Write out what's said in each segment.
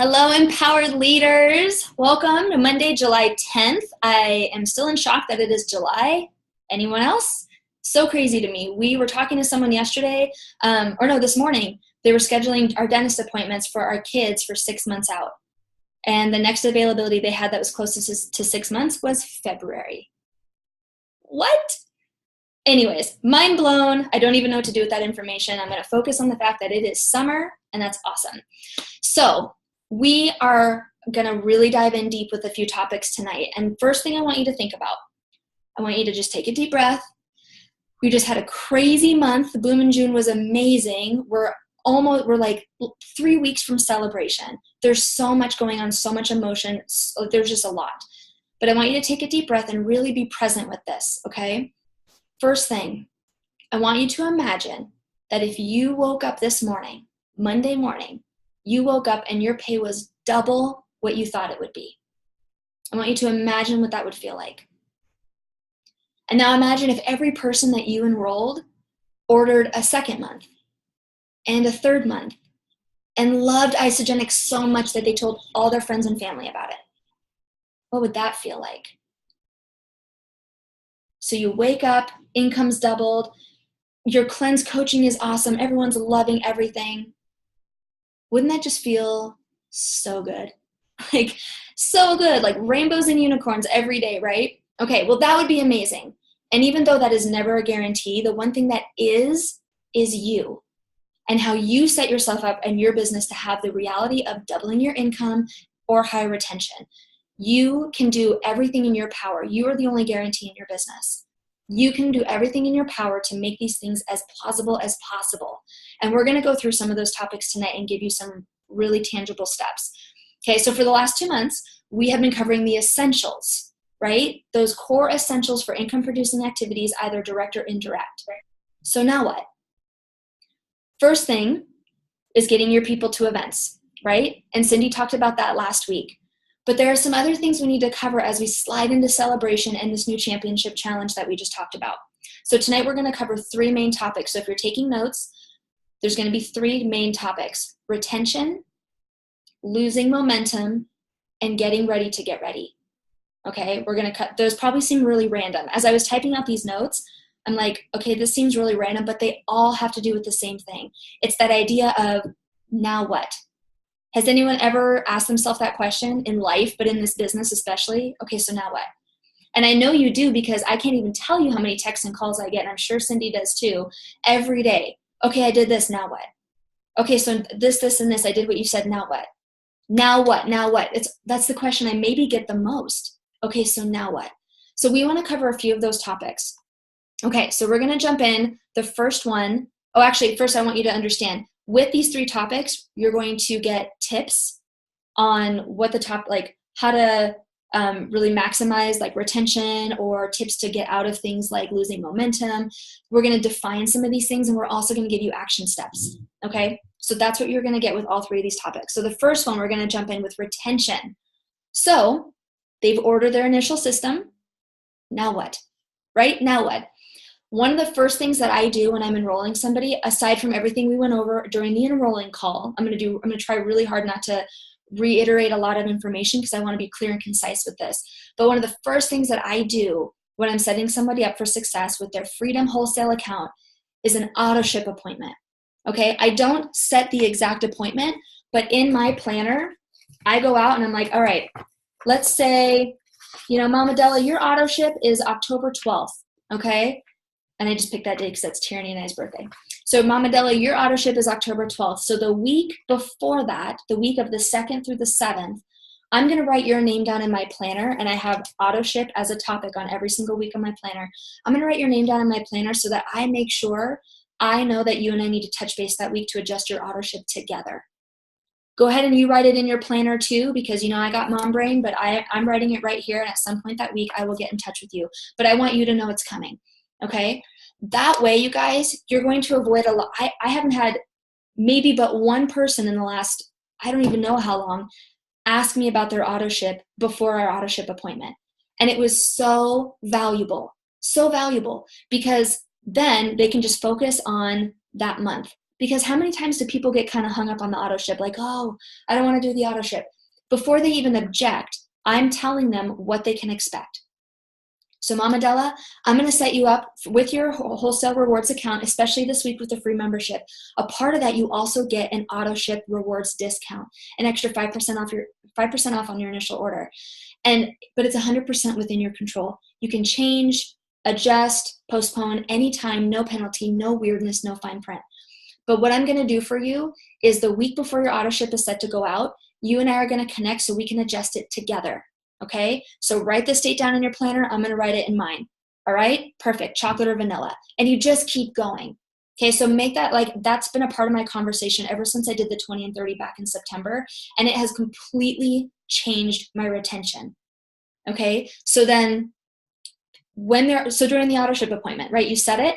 Hello, empowered leaders. Welcome to Monday, July 10th. I am still in shock that it is July. Anyone else? So crazy to me. We were talking to someone yesterday, this morning. They were scheduling our dentist appointments for our kids for 6 months out. And the next availability they had that was closest to 6 months was February. What? Anyways, mind blown. I don't even know what to do with that information. I'm going to focus on the fact that it is summer, and that's awesome. So we are going to really dive in deep with a few topics tonight. And first thing I want you to think about, I want you to just take a deep breath. We just had a crazy month. The Bloom in June was amazing. We're like 3 weeks from celebration. There's so much going on, so much emotion. There's just a lot. But I want you to take a deep breath and really be present with this, okay? First thing, I want you to imagine that if you woke up this morning, Monday morning, you woke up and your pay was double what you thought it would be. I want you to imagine what that would feel like. And now imagine if every person that you enrolled ordered a second month and a third month and loved Isogenics so much that they told all their friends and family about it. What would that feel like? So you wake up, income's doubled, your cleanse coaching is awesome, everyone's loving everything. Wouldn't that just feel so good? Like, so good, like rainbows and unicorns every day, right? Okay, well, that would be amazing. And even though that is never a guarantee, the one thing that is you and how you set yourself up and your business to have the reality of doubling your income or higher retention. You can do everything in your power. You are the only guarantee in your business. You can do everything in your power to make these things as plausible as possible. And we're going to go through some of those topics tonight and give you some really tangible steps. Okay, so for the last 2 months, we have been covering the essentials, right? Those core essentials for income-producing activities, either direct or indirect. So now what? First thing is getting your people to events, right? And Cindy talked about that last week. But there are some other things we need to cover as we slide into celebration and this new championship challenge that we just talked about. So tonight we're going to cover 3 main topics. So if you're taking notes, there's going to be 3 main topics: retention, losing momentum, and getting ready to get ready. Okay, we're going to cut, those probably seem really random. As I was typing out these notes, I'm like, okay, this seems really random, but they all have to do with the same thing. It's that idea of, now what? Has anyone ever asked themselves that question in life, but in this business especially? Okay, so now what? And I know you do, because I can't even tell you how many texts and calls I get, and I'm sure Cindy does too, every day. Okay, I did this, now what? Okay, so this, and this, I did what you said, now what? Now what? Now what? That's the question I maybe get the most. Okay, so now what? So we want to cover a few of those topics. Okay, so we're going to jump in. The first one, first I want you to understand, with these 3 topics, you're going to get tips on what how to really maximize like retention, or tips to get out of things like losing momentum. We're going to define some of these things, and we're also going to give you action steps. Okay, so that's what you're going to get with all 3 of these topics. So the first one, we're going to jump in with retention. So they've ordered their initial system. Now what? Right? Now what? One of the first things that I do when I'm enrolling somebody, aside from everything we went over during the enrolling call, I'm going to try really hard not to reiterate a lot of information, because I want to be clear and concise with this. But one of the first things that I do when I'm setting somebody up for success with their Freedom Wholesale account is an auto ship appointment. Okay, I don't set the exact appointment, but in my planner, I go out and I'm like, all right, let's say, Mama Della, your auto ship is October 12th. Okay. And I just picked that day because that's Tierney and I's birthday. So Mama Della, your auto ship is October 12th. So the week before that, the week of the 2nd through the 7th, I'm going to write your name down in my planner, and I have auto ship as a topic on every single week of my planner. I'm going to write your name down in my planner so that I make sure I know that you and I need to touch base that week to adjust your auto ship together. Go ahead and you write it in your planner too, because I got mom brain, but I'm writing it right here, and at some point that week I will get in touch with you. But I want you to know it's coming. Okay, that way, you guys, you're going to avoid a lot. I haven't had maybe but one person in the last, I don't even know how long, ask me about their auto ship before our auto ship appointment. And it was so valuable, because then they can just focus on that month. Because how many times do people get kind of hung up on the auto ship? Like, oh, I don't want to do the auto ship. Before they even object, I'm telling them what they can expect. So Mama Della, I'm going to set you up with your wholesale rewards account, especially this week with the free membership. A part of that, you also get an auto ship rewards discount, an extra 5% off on your initial order. But it's 100% within your control. You can change, adjust, postpone anytime, no penalty, no weirdness, no fine print. But what I'm going to do for you is the week before your auto ship is set to go out, you and I are going to connect so we can adjust it together. Okay, so write this date down in your planner. I'm going to write it in mine. All right, perfect. Chocolate or vanilla. And you just keep going. Okay, so make that that's been a part of my conversation ever since I did the 20 and 30 back in September. And it has completely changed my retention. Okay, so then during the auto ship appointment, right, you set it.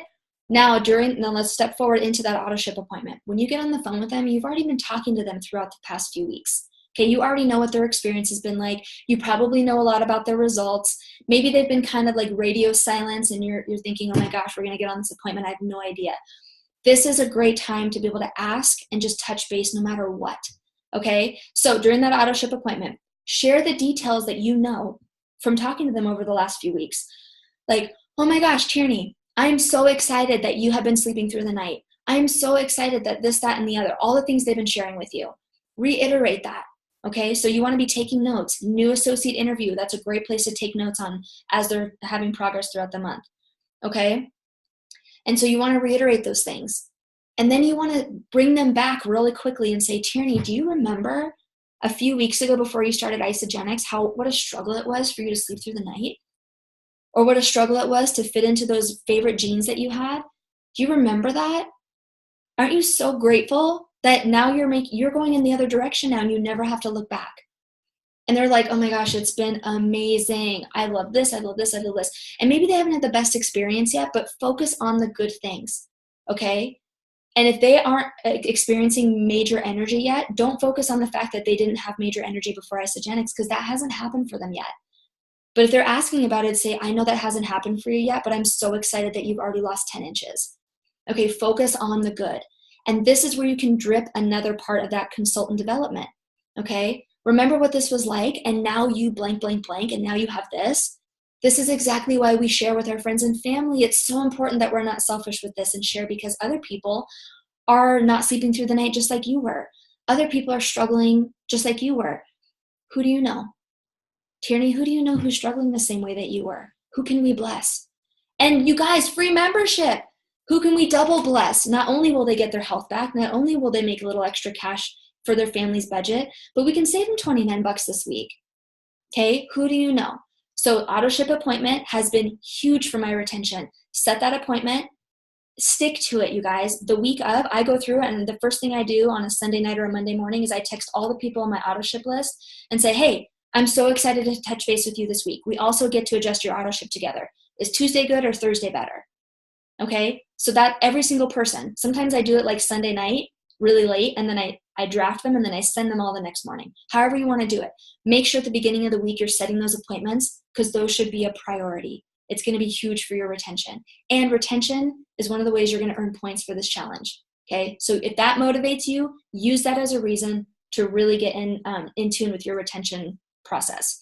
Now let's step forward into that auto ship appointment. When you get on the phone with them, you've already been talking to them throughout the past few weeks. Okay, you already know what their experience has been like. You probably know a lot about their results. Maybe they've been kind of like radio silence and you're thinking, oh my gosh, we're gonna get on this appointment. I have no idea. This is a great time to be able to ask and just touch base no matter what. Okay, so during that auto ship appointment, share the details that you know from talking to them over the last few weeks. Like, oh my gosh, Tierney, I'm so excited that you have been sleeping through the night. I'm so excited that this, that, and the other, all the things they've been sharing with you. Reiterate that. Okay, so you want to be taking notes. New associate interview, that's a great place to take notes on as they're having progress throughout the month. Okay, and so you want to reiterate those things. And then you want to bring them back really quickly and say, Tierney, do you remember a few weeks ago before you started Isogenics, what a struggle it was for you to sleep through the night? Or what a struggle it was to fit into those favorite jeans that you had? Do you remember that? Aren't you so grateful that now you're going in the other direction now and you never have to look back? And they're like, oh my gosh, it's been amazing. I love this, I love this, I love this. And maybe they haven't had the best experience yet, but focus on the good things, okay? And if they aren't experiencing major energy yet, don't focus on the fact that they didn't have major energy before Isogenics, because that hasn't happened for them yet. But if they're asking about it, say, I know that hasn't happened for you yet, but I'm so excited that you've already lost 10 inches. Okay, focus on the good. And this is where you can drip another part of that consultant development. Okay, remember what this was like, and now you blank, blank, blank, and now you have this. This is exactly why we share with our friends and family. It's so important that we're not selfish with this and share, because other people are not sleeping through the night just like you were. Other people are struggling just like you were. Who do you know? Tierney, who do you know who's struggling the same way that you were? Who can we bless? And you guys, free membership. Who can we double bless? Not only will they get their health back, not only will they make a little extra cash for their family's budget, but we can save them $29 this week. Okay, who do you know? So auto ship appointment has been huge for my retention. Set that appointment. Stick to it, you guys. The week of, I go through it, and the first thing I do on a Sunday night or a Monday morning is I text all the people on my auto ship list and say, hey, I'm so excited to touch base with you this week. We also get to adjust your auto ship together. Is Tuesday good or Thursday better? Okay, so that every single person. Sometimes I do it like Sunday night, really late, and then I draft them and then I send them all the next morning. However you want to do it. Make sure at the beginning of the week you're setting those appointments, because those should be a priority. It's going to be huge for your retention. And retention is one of the ways you're going to earn points for this challenge. Okay, so if that motivates you, use that as a reason to really get in tune with your retention process.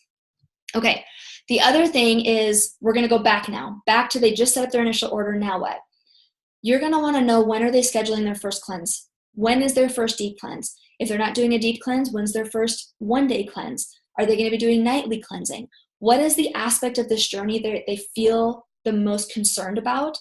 Okay, the other thing is we're going to go back now. Back to they just set up their initial order, now what? You're going to want to know, when are they scheduling their first cleanse? When is their first deep cleanse? If they're not doing a deep cleanse, when's their first one-day cleanse? Are they going to be doing nightly cleansing? What is the aspect of this journey that they feel the most concerned about?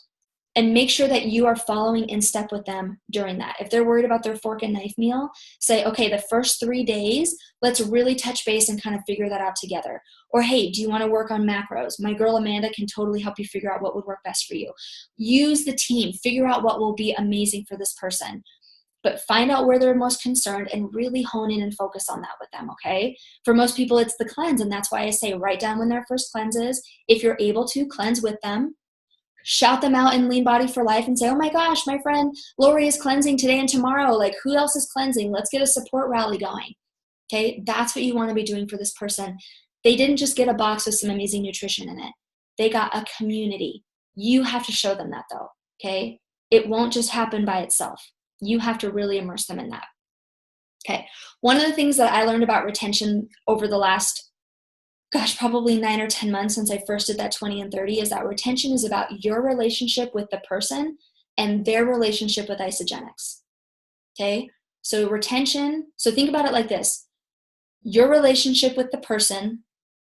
And make sure that you are following in step with them during that. If they're worried about their fork and knife meal, say, okay, the first 3 days, let's really touch base and kind of figure that out together. Or, hey, do you want to work on macros? My girl Amanda can totally help you figure out what would work best for you. Use the team. Figure out what will be amazing for this person. But find out where they're most concerned and really hone in and focus on that with them, okay? For most people, it's the cleanse, and that's why I say write down when their first cleanse is. If you're able to, cleanse with them. Shout them out in Lean Body for Life and say, oh my gosh, my friend Lori is cleansing today and tomorrow. Like, who else is cleansing? Let's get a support rally going. Okay, that's what you want to be doing for this person. They didn't just get a box with some amazing nutrition in it. They got a community. You have to show them that though, okay? It won't just happen by itself. You have to really immerse them in that. Okay. One of the things that I learned about retention over the last, probably 9 or 10 months since I first did that 20 and 30 is that retention is about your relationship with the person and their relationship with Isagenix. Okay. So retention, so think about it like this. Your relationship with the person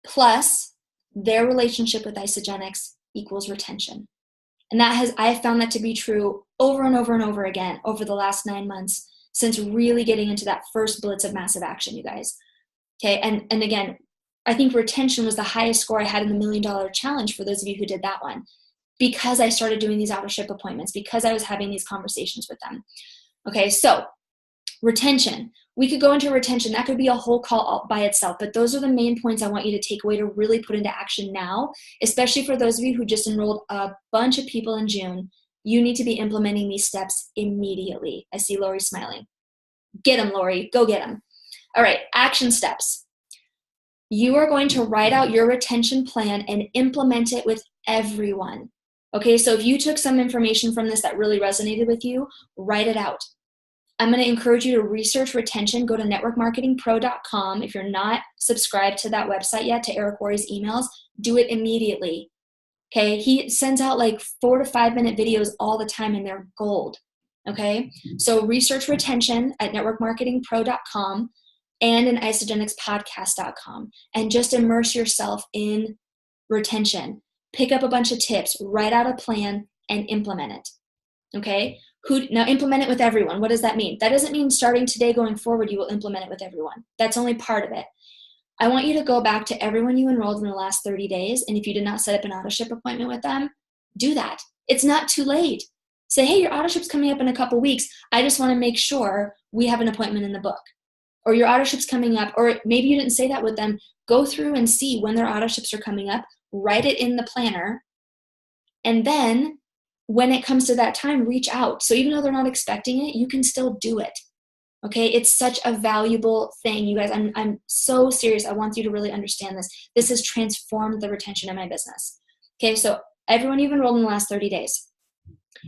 plus their relationship with Isagenix equals retention. And I have found that to be true over and over and over again over the last 9 months since really getting into that first blitz of massive action, you guys. Okay, and again, I think retention was the highest score I had in the $1 Million Challenge for those of you who did that one, because I started doing these auto-ship appointments, because I was having these conversations with them. Okay, so retention. We could go into retention. That could be a whole call all by itself, but those are the main points I want you to take away to really put into action now, especially for those of you who just enrolled a bunch of people in June. You need to be implementing these steps immediately. I see Lori smiling. Get them, Lori. Go get them. All right, action steps. You are going to write out your retention plan and implement it with everyone. Okay, so if you took some information from this that really resonated with you, write it out. I'm going to encourage you to research retention. Go to networkmarketingpro.com. If you're not subscribed to that website yet, to Eric Worre's emails, do it immediately. Okay, he sends out like 4 to 5 minute videos all the time and they're gold. Okay, so research retention at networkmarketingpro.com and in isagenixpodcast.com and just immerse yourself in retention. Pick up a bunch of tips, write out a plan, and implement it. Okay, now implement it with everyone. What does that mean? That doesn't mean starting today going forward you will implement it with everyone. That's only part of it. I want you to go back to everyone you enrolled in the last 30 days, and if you did not set up an auto-ship appointment with them, do that. It's not too late. Say, hey, your auto-ship's coming up in a couple weeks. I just want to make sure we have an appointment in the book. Or your auto-ship's coming up, or maybe you didn't say that with them. Go through and see when their auto-ships are coming up, write it in the planner, and then when it comes to that time, reach out. So even though they're not expecting it, you can still do it. Okay, it's such a valuable thing, you guys. I'm so serious. I want you to really understand this. This has transformed the retention of my business. Okay, so everyone you've enrolled in the last 30 days.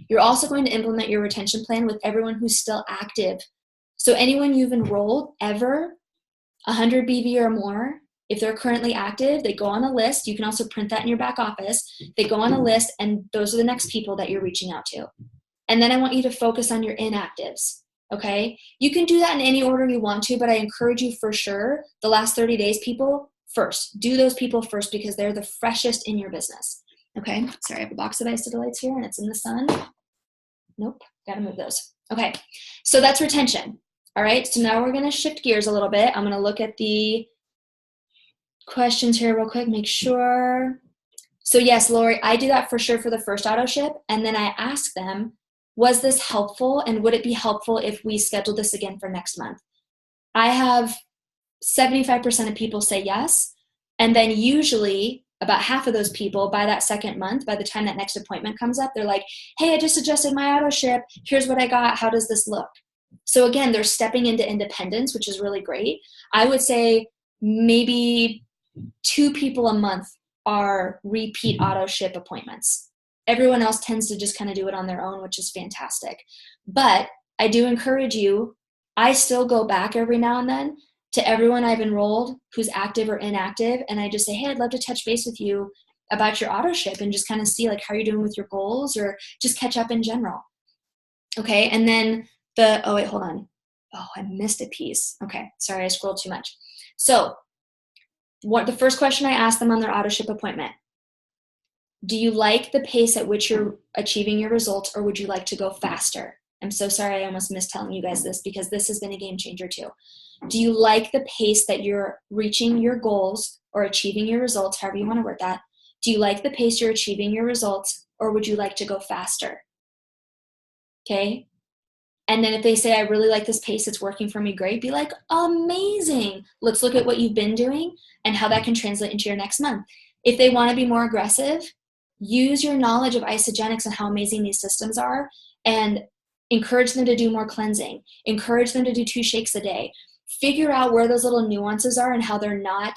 You're also going to implement your retention plan with everyone who's still active. So anyone you've enrolled ever, 100 BV or more, if they're currently active, they go on a list. You can also print that in your back office. They go on a list, and those are the next people that you're reaching out to. And then I want you to focus on your inactives. Okay, you can do that in any order you want to, but I encourage you for sure, the last 30 days people first. Do those people first because they're the freshest in your business. Okay, sorry, I have a box of Isodelites here and it's in the sun. Nope, gotta move those. Okay, so that's retention. All right, so now we're gonna shift gears a little bit. I'm gonna look at the questions here real quick, make sure. So yes, Lori, I do that for sure for the first auto ship, and then I ask them, was this helpful, and would it be helpful if we scheduled this again for next month? I have 75% of people say yes, and then usually about half of those people by that second month, by the time that next appointment comes up, they're like, hey, I just adjusted my auto ship. Here's what I got. How does this look? So again, they're stepping into independence, which is really great. I would say maybe 2 people a month are repeat auto ship appointments. Everyone else tends to just kind of do it on their own, which is fantastic. But I do encourage you, I still go back every now and then to everyone I've enrolled who's active or inactive, and I just say, hey, I'd love to touch base with you about your auto ship and just kind of see like how you're doing with your goals, or just catch up in general. Okay, and then oh wait, hold on. Oh, I missed a piece. Okay, sorry, I scrolled too much. So the first question I asked them on their auto ship appointment, do you like the pace at which you're achieving your results, or would you like to go faster? I'm so sorry I almost missed telling you guys this, because this has been a game changer too. Do you like the pace that you're reaching your goals or achieving your results, however you want to word that? Do you like the pace you're achieving your results, or would you like to go faster? Okay. And then if they say, I really like this pace, it's working for me, great, be like, amazing. Let's look at what you've been doing and how that can translate into your next month. If they want to be more aggressive, use your knowledge of Isagenix and how amazing these systems are, and encourage them to do more cleansing. Encourage them to do 2 shakes a day. Figure out where those little nuances are and how they're not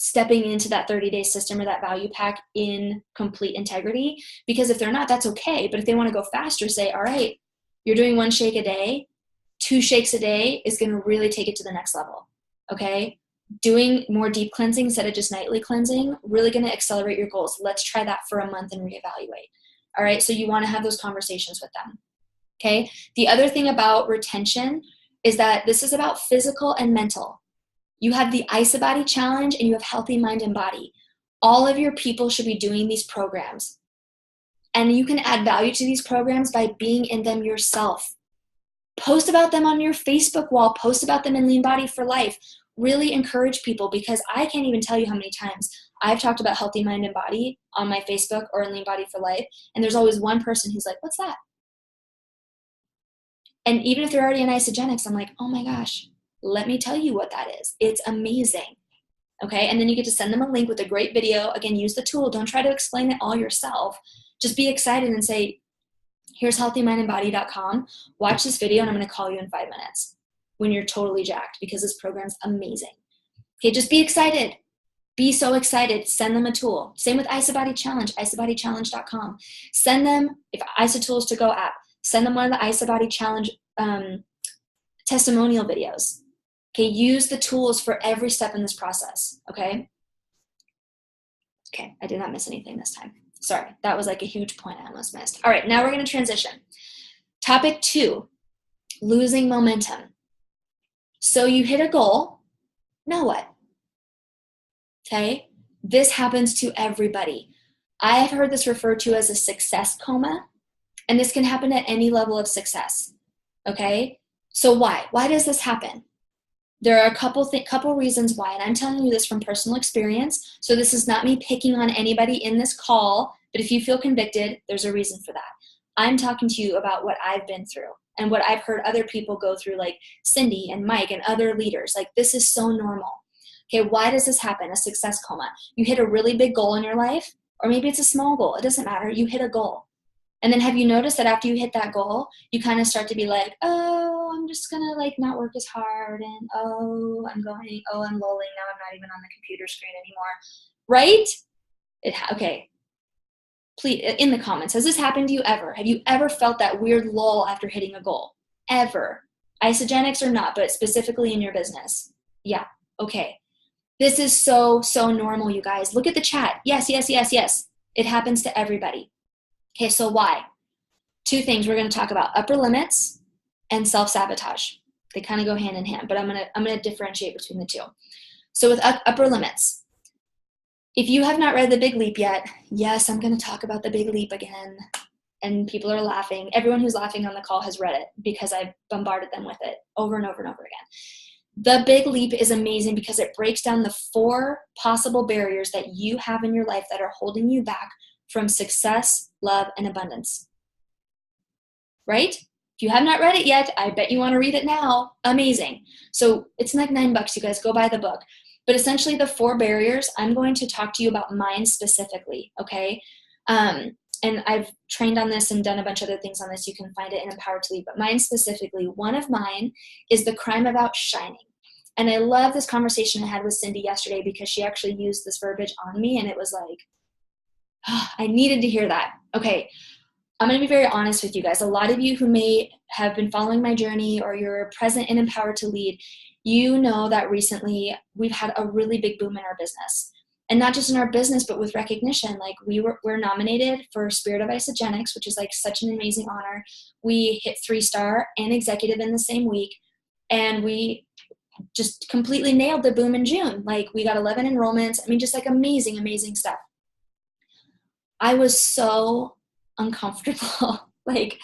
stepping into that 30-day system or that value pack in complete integrity. Because if they're not, that's okay. But if they want to go faster, say, all right, you're doing 1 shake a day, 2 shakes a day is going to really take it to the next level. Okay. Doing more deep cleansing instead of just nightly cleansing, really going to accelerate your goals. Let's try that for a month and reevaluate. All right. So you want to have those conversations with them. Okay. The other thing about retention is that this is about physical and mental. You have the Isobody Challenge and you have Healthy Mind and Body. All of your people should be doing these programs. And you can add value to these programs by being in them yourself. Post about them on your Facebook wall. Post about them in Lean Body for Life. Really encourage people, because I can't even tell you how many times I've talked about Healthy Mind and Body on my Facebook or in Lean Body for Life. And there's always one person who's like, what's that? And even if they're already in Isogenics, I'm like, oh my gosh, let me tell you what that is. It's amazing. Okay. And then you get to send them a link with a great video. Again, use the tool. Don't try to explain it all yourself. Just be excited and say, here's healthymindandbody.com. Watch this video and I'm going to call you in 5 minutes when you're totally jacked, because this program's amazing. Okay. Just be excited. Be so excited. Send them a tool. Same with Isobody Challenge, isobodychallenge.com. Send them, if IsoTools to Go app, send them one of the Isobody Challenge testimonial videos. Okay, use the tools for every step in this process, okay? Okay, I did not miss anything this time. Sorry, that was like a huge point I almost missed. All right, now we're gonna transition. Topic 2, losing momentum. So you hit a goal, now what? Okay, this happens to everybody. I have heard this referred to as a success coma, and this can happen at any level of success, okay? So why? Why does this happen? There are a couple reasons why, and I'm telling you this from personal experience. So this is not me picking on anybody in this call, but if you feel convicted, there's a reason for that. I'm talking to you about what I've been through and what I've heard other people go through, like Cindy and Mike and other leaders. Like, this is so normal. Okay, why does this happen? A success coma. You hit a really big goal in your life, or maybe it's a small goal. It doesn't matter. You hit a goal. And then have you noticed that after you hit that goal, you kind of start to be like, oh, I'm just going to like not work as hard. And I'm lulling. Now I'm not even on the computer screen anymore. Right? Okay. Please, in the comments, has this happened to you ever? Have you ever felt that weird lull after hitting a goal? Ever? Isogenics or not, but specifically in your business? Yeah. Okay. This is so normal, you guys. Look at the chat. Yes. It happens to everybody. Okay, so why? 2 things we're going to talk about: upper limits and self-sabotage. They kind of go hand in hand, but I'm going to differentiate between the 2. So with upper limits, if you have not read The Big Leap yet, yes, I'm going to talk about The Big Leap again, and people are laughing. Everyone who's laughing on the call has read it because I've bombarded them with it over and over and over again. The Big Leap is amazing because it breaks down the 4 possible barriers that you have in your life that are holding you back from success, love, and abundance. Right? If you have not read it yet, I bet you want to read it now. Amazing. So it's like $9, you guys. Go buy the book. But essentially the 4 barriers, I'm going to talk to you about mine specifically, okay? And I've trained on this and done a bunch of other things on this. You can find it in Empowered to Lead. But mine specifically, one of mine is the crime of outshining. And I love this conversation I had with Cindy yesterday because she actually used this verbiage on me, and it was like, I needed to hear that. Okay, I'm going to be very honest with you guys. A lot of you who may have been following my journey or you're present and Empowered to Lead, you know that recently we've had a really big boom in our business. And not just in our business, but with recognition. Like we're nominated for Spirit of Isogenics, which is like such an amazing honor. We hit 3-star and executive in the same week. And we just completely nailed the boom in June. Like we got 11 enrollments. I mean, just like amazing stuff. I was so uncomfortable, like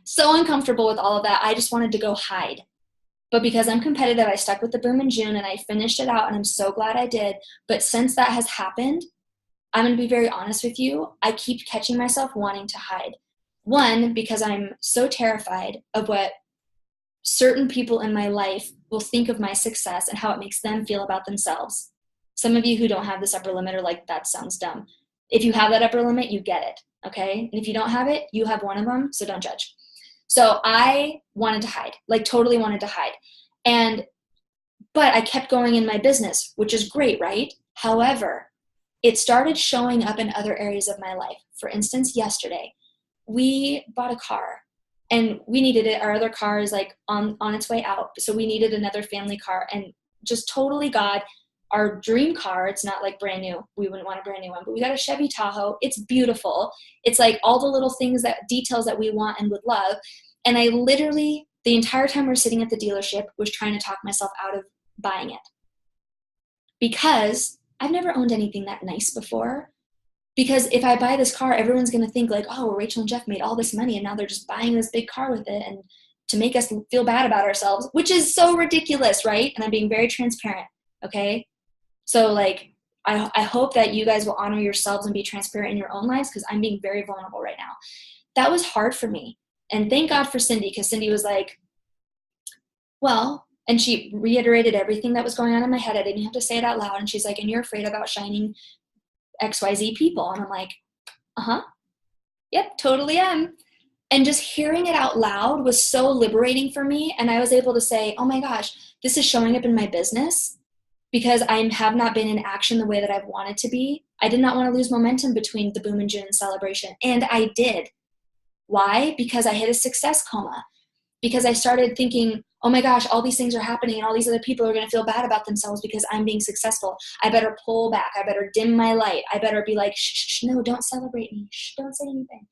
so uncomfortable with all of that. I just wanted to go hide. But because I'm competitive, I stuck with the boom in June and I finished it out, and I'm so glad I did. But since that has happened, I'm going to be very honest with you. I keep catching myself wanting to hide. 1, because I'm so terrified of what certain people in my life will think of my success and how it makes them feel about themselves. Some of you who don't have this upper limit are like, that sounds dumb. If you have that upper limit, you get it, okay? And if you don't have it, you have one of them, so don't judge. So I wanted to hide, like totally wanted to hide. But I kept going in my business, which is great, right? However, it started showing up in other areas of my life. For instance, yesterday, we bought a car and we needed it. Our other car is like on its way out. So we needed another family car, and just totally God, our dream car. It's not like brand new. We wouldn't want a brand new one, but we got a Chevy Tahoe. It's beautiful. It's like all the little things, that details that we want and would love. And I literally, the entire time we're sitting at the dealership, was trying to talk myself out of buying it, because I've never owned anything that nice before. Because if I buy this car, everyone's going to think like, oh, well, Rachel and Jeff made all this money and now they're just buying this big car with it, and to make us feel bad about ourselves, which is so ridiculous, right? And I'm being very transparent, okay? So like, I hope that you guys will honor yourselves and be transparent in your own lives, because I'm being very vulnerable right now. That was hard for me. And thank God for Cindy, because Cindy was like, well, and she reiterated everything that was going on in my head. I didn't have to say it out loud. And she's like, and you're afraid about shining XYZ people. And I'm like, uh-huh. Yep, totally am. And just hearing it out loud was so liberating for me. And I was able to say, oh my gosh, this is showing up in my business, because I have not been in action the way that I've wanted to be. I did not want to lose momentum between the Boom and June celebration. And I did. Why? Because I hit a success coma. Because I started thinking, oh my gosh, all these things are happening and all these other people are going to feel bad about themselves because I'm being successful. I better pull back. I better dim my light. I better be like, shh, no, don't celebrate me. Shh, don't say anything.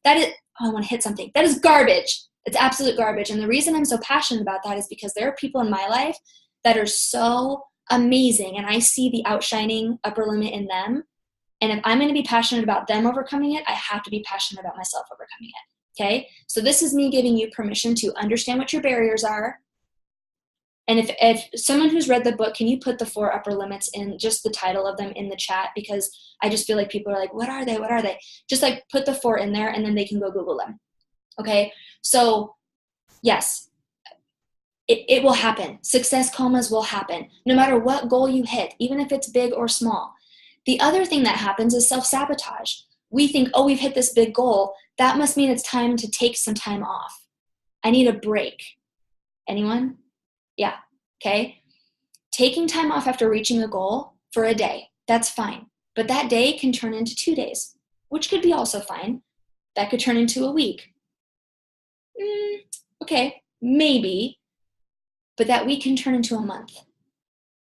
That is, oh, I want to hit something. That is garbage. It's absolute garbage. And the reason I'm so passionate about that is because there are people in my life that are so amazing, and I see the outshining upper limit in them. And if I'm going to be passionate about them overcoming it, I have to be passionate about myself overcoming it. Okay, so this is me giving you permission to understand what your barriers are. And if someone who's read the book, can you put the 4 upper limits in, just the title of them, in the chat? Because I just feel like people are like, what are they? What are they? Just like put the 4 in there, and then they can go Google them. Okay, so yes, it will happen. Success comas will happen, no matter what goal you hit, even if it's big or small. The other thing that happens is self-sabotage. We think, oh, we've hit this big goal. That must mean it's time to take some time off. I need a break. Anyone? Yeah, okay. Taking time off after reaching a goal for a day, that's fine. But that day can turn into 2 days, which could be also fine. That could turn into a week. Okay, maybe. But that week can turn into a month.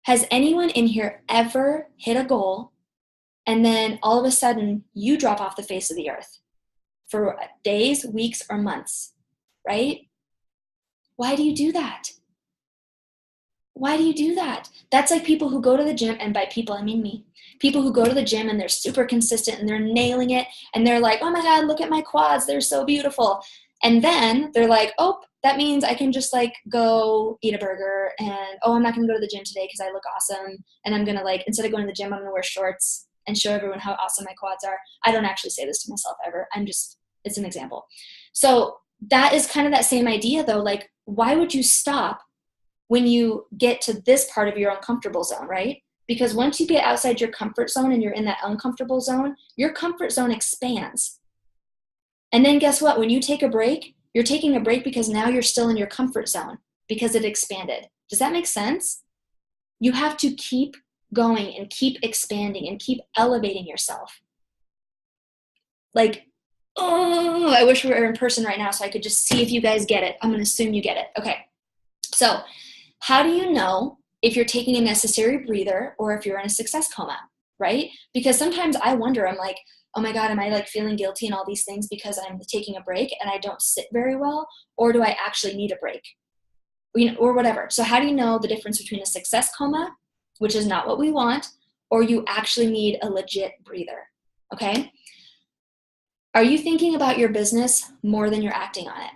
Has anyone in here ever hit a goal and then all of a sudden you drop off the face of the earth for days, weeks, or months, right? Why do you do that? Why do you do that? That's like people who go to the gym, and by people, I mean me. People who go to the gym and they're super consistent and they're nailing it, and they're like, oh my God, look at my quads, they're so beautiful. And then they're like, oh, that means I can just like go eat a burger, and oh, I'm not gonna go to the gym today because I look awesome. And I'm gonna, like, instead of going to the gym, I'm gonna wear shorts and show everyone how awesome my quads are. I don't actually say this to myself ever. It's an example. So that is kind of that same idea though. Like, why would you stop when you get to this part of your uncomfortable zone, right? Because once you get outside your comfort zone and you're in that uncomfortable zone, your comfort zone expands. And then guess what? When you take a break, you're taking a break because now you're still in your comfort zone because it expanded. Does that make sense? You have to keep going and keep expanding and keep elevating yourself. Like, oh, I wish we were in person right now so I could just see if you guys get it. I'm going to assume you get it. Okay. So how do you know if you're taking a necessary breather or if you're in a success coma, right? Because sometimes I wonder, I'm like, oh my God, am I like feeling guilty and all these things because I'm taking a break and I don't sit very well? Or do I actually need a break? Or whatever. So how do you know the difference between a success coma, which is not what we want, or you actually need a legit breather? Okay. Are you thinking about your business more than you're acting on it?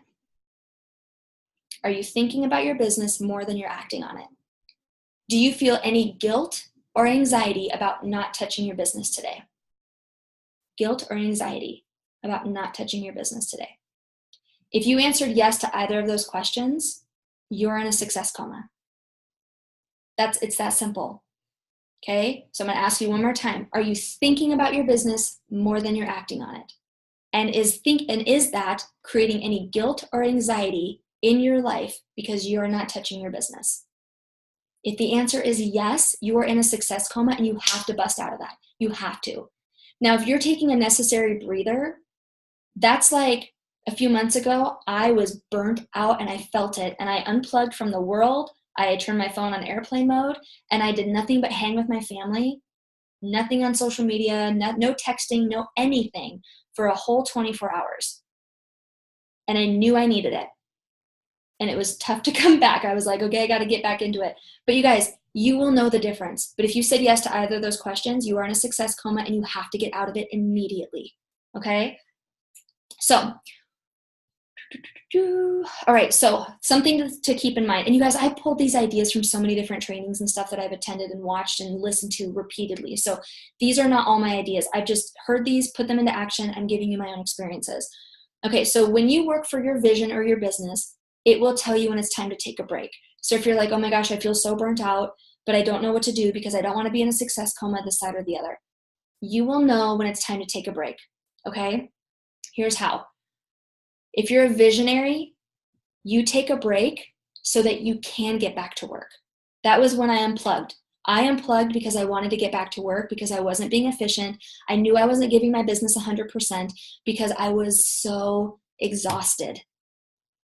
Are you thinking about your business more than you're acting on it? Do you feel any guilt or anxiety about not touching your business today? Guilt or anxiety about not touching your business today? If you answered yes to either of those questions, you're in a success coma. It's that simple. Okay, so I'm going to ask you one more time. Are you thinking about your business more than you're acting on it? And is that creating any guilt or anxiety in your life because you're not touching your business? If the answer is yes, you are in a success coma and you have to bust out of that. You have to. Now, if you're taking a necessary breather, that's like a few months ago, I was burnt out and I felt it. And I unplugged from the world. I turned my phone on airplane mode and I did nothing but hang with my family, nothing on social media, no texting, no anything for a whole 24 hours. And I knew I needed it. And it was tough to come back. I was like, okay, I got to get back into it. But you guys, you will know the difference. But if you said yes to either of those questions, you are in a success coma and you have to get out of it immediately. Okay? So, all right, so something to keep in mind. And you guys, I pulled these ideas from so many different trainings and stuff that I've attended and watched and listened to repeatedly. So these are not all my ideas. I've just heard these, put them into action. I'm giving you my own experiences. Okay, so when you work for your vision or your business, it will tell you when it's time to take a break. So if you're like, oh my gosh, I feel so burnt out, but I don't know what to do because I don't want to be in a success coma, this side or the other. You will know when it's time to take a break, okay? Here's how. If you're a visionary, you take a break so that you can get back to work. That was when I unplugged. I unplugged because I wanted to get back to work because I wasn't being efficient. I knew I wasn't giving my business 100% because I was so exhausted,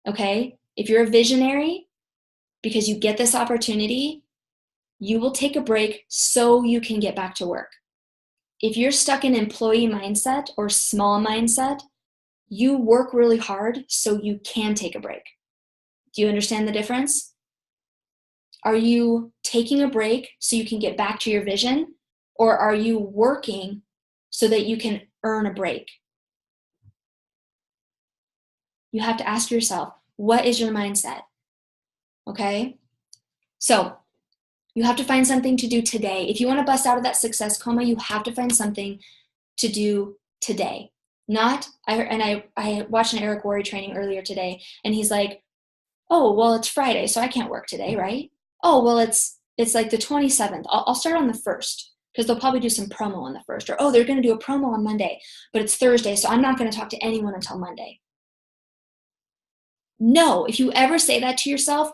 okay? If you're a visionary, because you get this opportunity, you will take a break so you can get back to work. If you're stuck in employee mindset or small mindset, you work really hard so you can take a break. Do you understand the difference? Are you taking a break so you can get back to your vision, or are you working so that you can earn a break? You have to ask yourself, what is your mindset? Okay? So you have to find something to do today. If you want to bust out of that success coma, you have to find something to do today. I watched an Eric Worre training earlier today, and he's like, oh, well, it's Friday, so I can't work today, right? Oh, well, it's like the 27th. I'll start on the 1st because they'll probably do some promo on the 1st. Or, oh, they're going to do a promo on Monday, but it's Thursday, so I'm not going to talk to anyone until Monday. No, if you ever say that to yourself,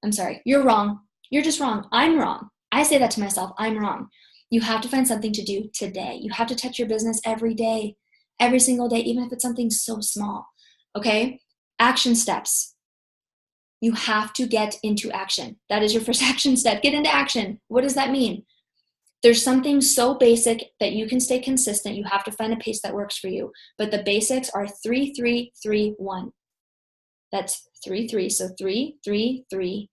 I'm sorry, you're wrong. You're just wrong. I'm wrong. I say that to myself. I'm wrong. You have to find something to do today. You have to touch your business every day, every single day, even if it's something so small. Okay? Action steps. You have to get into action. That is your first action step. Get into action. What does that mean? There's something so basic that you can stay consistent. You have to find a pace that works for you. But the basics are 3, 3, 3, 1. That's 3, 3. So 3, 3, 3,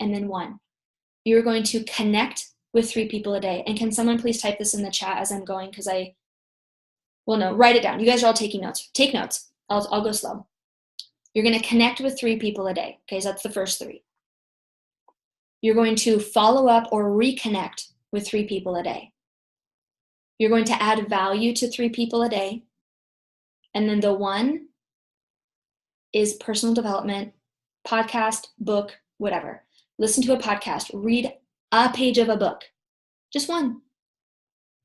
and then 1. You're going to connect with 3 people a day. And can someone please type this in the chat as I'm going? Because write it down. You guys are all taking notes. Take notes. I'll go slow. You're going to connect with 3 people a day. Okay, so that's the first 3. You're going to follow up or reconnect with 3 people a day. You're going to add value to 3 people a day. And then the 1 is personal development, podcast, book, whatever. Listen to a podcast, read a page of a book, just 1.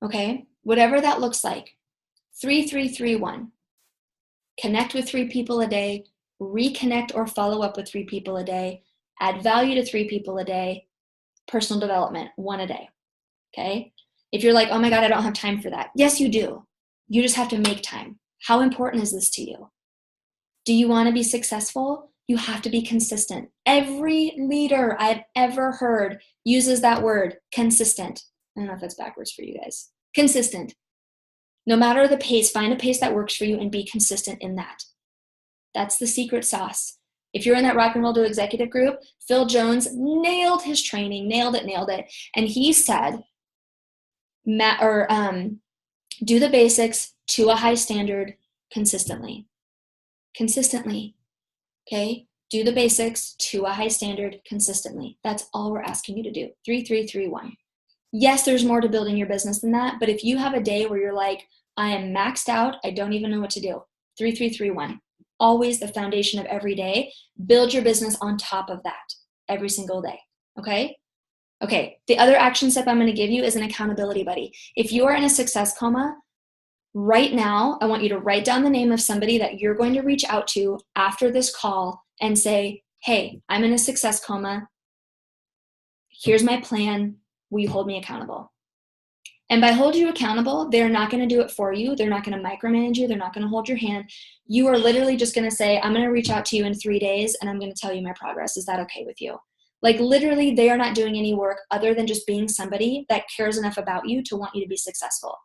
Okay, whatever that looks like. 3, 3, 3, 1. Connect with 3 people a day, reconnect or follow up with 3 people a day, add value to 3 people a day, personal development, 1 a day. Okay, if you're like, oh my God, I don't have time for that. Yes, you do. You just have to make time. How important is this to you? Do you want to be successful? You have to be consistent. Every leader I've ever heard uses that word, consistent. I don't know if that's backwards for you guys. Consistent. No matter the pace, find a pace that works for you and be consistent in that. That's the secret sauce. If you're in that Rock and Roll to Executive group, Phil Jones nailed his training, nailed it. And he said, do the basics to a high standard consistently. Consistently. Okay? Do the basics to a high standard consistently. That's all we're asking you to do. 3, 3, 3, 1. Yes, there's more to building your business than that, but if you have a day where you're like, I am maxed out, I don't even know what to do. 3, 3, 3, 1. Always the foundation of every day. Build your business on top of that every single day. Okay? Okay. The other action step I'm going to give you is an accountability buddy. If you are in a success coma, right now, I want you to write down the name of somebody that you're going to reach out to after this call and say, hey, I'm in a success coma. Here's my plan. Will you hold me accountable? And by hold you accountable, they're not going to do it for you. They're not going to micromanage you. They're not going to hold your hand. You are literally just going to say, I'm going to reach out to you in 3 days and I'm going to tell you my progress. Is that okay with you? Like literally, they are not doing any work other than just being somebody that cares enough about you to want you to be successful.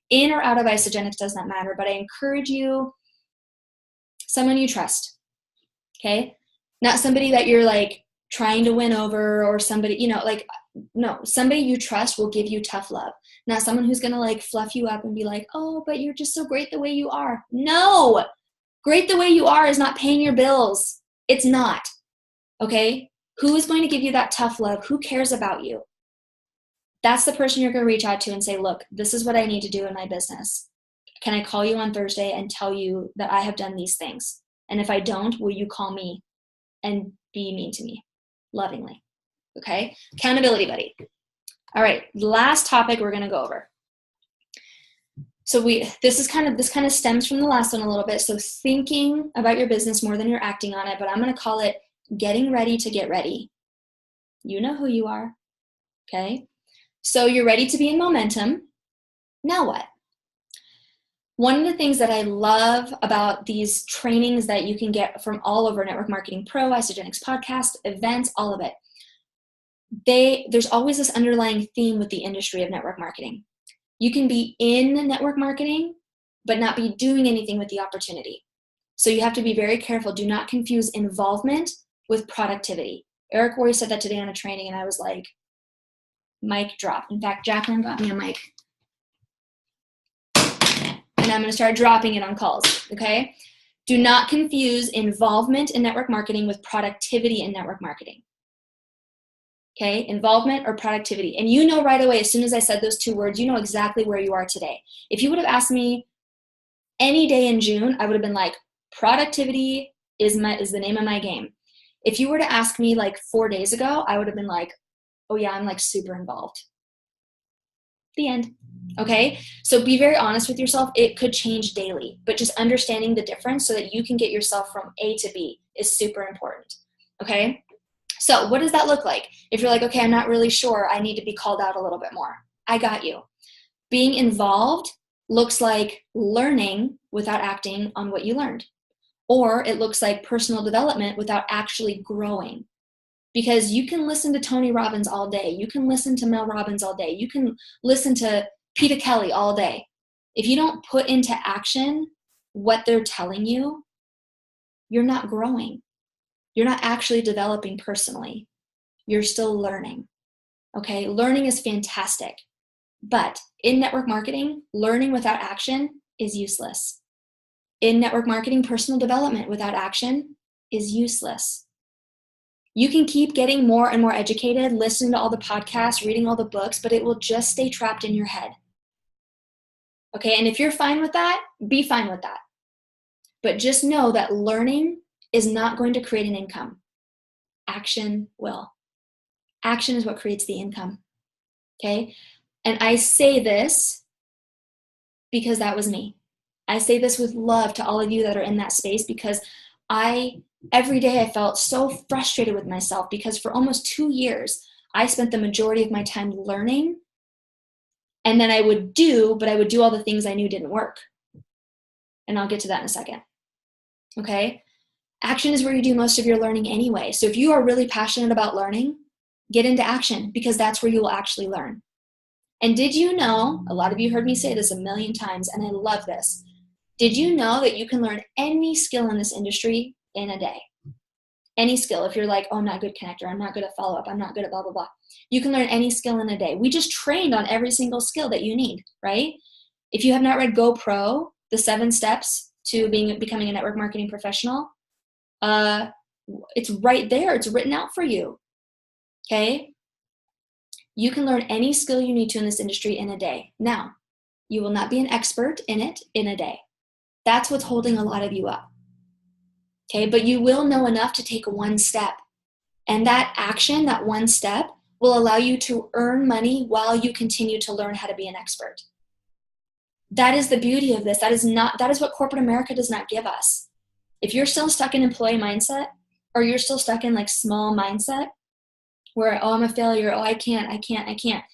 In or out of Isagenix does not matter, but I encourage you, someone you trust, okay? Not somebody that you're like trying to win over or somebody, you know, like, no, somebody you trust will give you tough love. Not someone who's going to like fluff you up and be like, oh, but you're just so great the way you are. No, great the way you are is not paying your bills. It's not, okay? Who is going to give you that tough love? Who cares about you? That's the person you're going to reach out to and say, look, this is what I need to do in my business. Can I call you on Thursday and tell you that I have done these things? And if I don't, will you call me and be mean to me lovingly? Okay? Accountability buddy. All right, last topic we're going to go over. So this kind of stems from the last one a little bit. So thinking about your business more than you're acting on it, but I'm going to call it getting ready to get ready. You know who you are. Okay? So you're ready to be in momentum. Now what? One of the things that I love about these trainings that you can get from all over Network Marketing Pro, Isagenix podcast, events, all of it, there's always this underlying theme with the industry of network marketing. You can be in network marketing, but not be doing anything with the opportunity. So you have to be very careful. Do not confuse involvement with productivity. Eric Roy said that today on a training, and I was like, mic drop. In fact, Jacqueline got me a mic. And I'm going to start dropping it on calls, okay? Do not confuse involvement in network marketing with productivity in network marketing. Okay, involvement or productivity. And you know right away, as soon as I said those two words, you know exactly where you are today. If you would have asked me any day in June, I would have been like, productivity is the name of my game. If you were to ask me like 4 days ago, I would have been like, oh yeah, I'm like super involved. The end. Okay, so be very honest with yourself. It could change daily, but just understanding the difference so that you can get yourself from A to B is super important. Okay, so what does that look like? If you're like, okay, I'm not really sure, I need to be called out a little bit more. I got you. Being involved looks like learning without acting on what you learned. Or it looks like personal development without actually growing. Because you can listen to Tony Robbins all day. You can listen to Mel Robbins all day. You can listen to Peter Kelly all day. If you don't put into action what they're telling you, you're not growing. You're not actually developing personally. You're still learning. Okay, learning is fantastic. But in network marketing, learning without action is useless. In network marketing, personal development without action is useless. You can keep getting more and more educated, listening to all the podcasts, reading all the books, but it will just stay trapped in your head. Okay, and if you're fine with that, be fine with that. But just know that learning is not going to create an income. Action will. Action is what creates the income. Okay, and I say this because that was me. I say this with love to all of you that are in that space, because every day I felt so frustrated with myself, because for almost 2 years, I spent the majority of my time learning, and then I would do all the things I knew didn't work. And I'll get to that in a second. Okay? Action is where you do most of your learning anyway. So if you are really passionate about learning, get into action, because that's where you will actually learn. And did you know, a lot of you heard me say this a million times, and I love this. Did you know that you can learn any skill in this industry in a day? Any skill. If you're like, oh, I'm not a good connector, I'm not good at follow-up, I'm not good at blah, blah, blah. You can learn any skill in a day. We just trained on every single skill that you need, right? If you have not read Go Pro, the 7 steps to becoming a network marketing professional, it's right there. It's written out for you, okay? You can learn any skill you need to in this industry in a day. Now, you will not be an expert in it in a day. That's what's holding a lot of you up. Okay, but you will know enough to take one step. And that action, that one step, will allow you to earn money while you continue to learn how to be an expert. That is the beauty of this. That is what corporate America does not give us. If you're still stuck in employee mindset, or you're still stuck in like small mindset, where, oh, I'm a failure. Oh, I can't.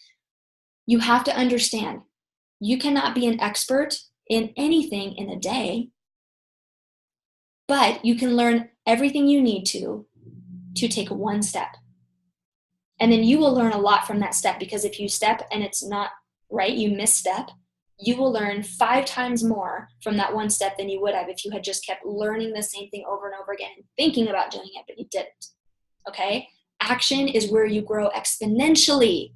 You have to understand, you cannot be an expert in anything in a day, but you can learn everything you need to take one step. And then you will learn a lot from that step, because if you step and it's not right, you misstep, you will learn 5 times more from that one step than you would have if you had just kept learning the same thing over and over again and thinking about doing it, but you didn't. Okay? Action is where you grow exponentially.